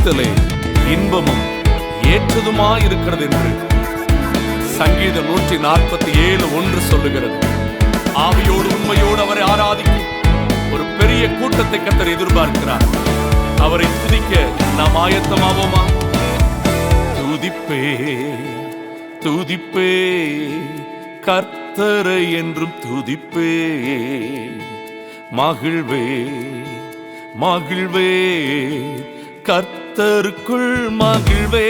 துதித்தலே இன்பமும் ஏற்றதுமாயிருக்கிறது என்று சங்கீதம் 147:1 சொல்லுகிறது. ஆவியோடு உண்மையோடு அவரை ஆராதிக்கும் ஒரு பெரிய கூட்டத்தை கர்த்தர் எதிர்பார்க்கிறார். அவரை துதிக்க நாம் ஆயத்தமாவோமா? துதிப்பே துதிப்பே கர்த்தரை என்றும் துதிப்பே, மகிழ்வே மகிழ்வே கர்த்தருக்குள் மகிழ்வே.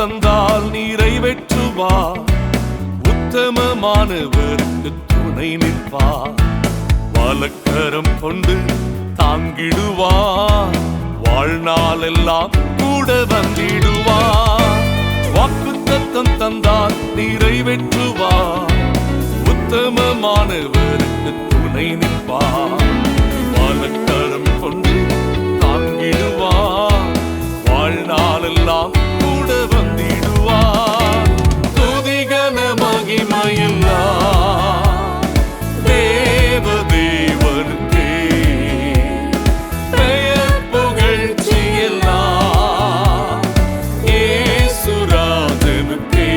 தந்தால் நிறைவேற்றுவார், உத்தமமானவருக்கு துணை நிற்பார், வலக்கரம் கொண்டு தாங்கிடுவார், வாழ்நாள் எல்லாம் கூட வந்திடுவார். வாக்குத்தத்தம் தந்தால் நிறைவேற்றுவார், உத்தமமானவருக்கு துணை நிற்பார், வலக்கரம் கொண்டு தாங்கிடுவார், வாழ்நாள் எல்லாம் கூட வந்திடுவார். துதிகன மகிமையெல்லாம் தேவ தேவனுக்கே, பெயர் புகழ்ச்சியெல்லாம் இயேசுராஜனுக்கே,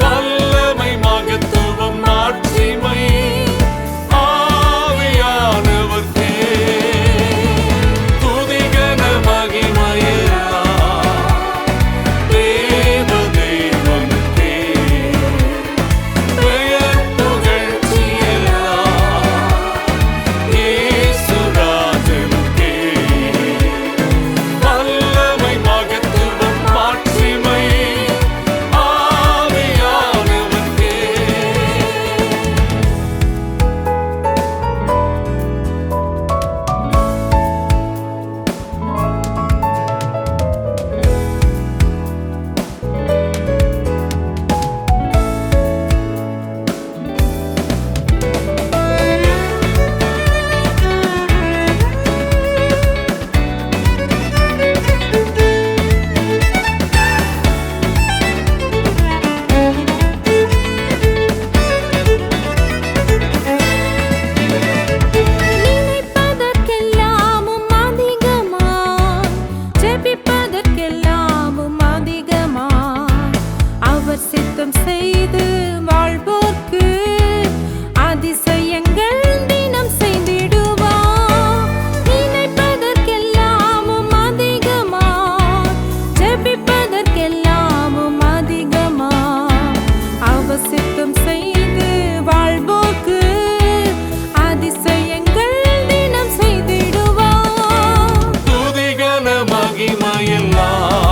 வல்லமை மகத்துவம் மாட்சிமை ஆவியானவர்க்கே. துதிகன மகிமையெல்லாம் செய்து வாழ்வோர்க்கு அதிசயங்கள் தினம் செய்திடுவார். நினைப்பதற்கெல்லாமும் அதிகமா, ஜெபிப்பதற்கெல்லாமும் அதிகமா, அவர் சித்தம் செய்து வாழ்வோர்க்கு அதிசயங்கள் தினம் செய்திடுவார். துதிகன மகிமையெல்லாம்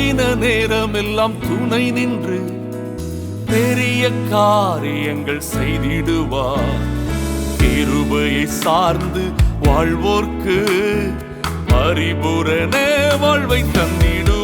கடின நேரம் எல்லாம் துணை நின்று பெரிய காரியங்கள் செய்திடுவார். கிருபையை சார்ந்து வாழ்வோர்க்கு பரிபூரண வாழ்வை தந்திடுவார்.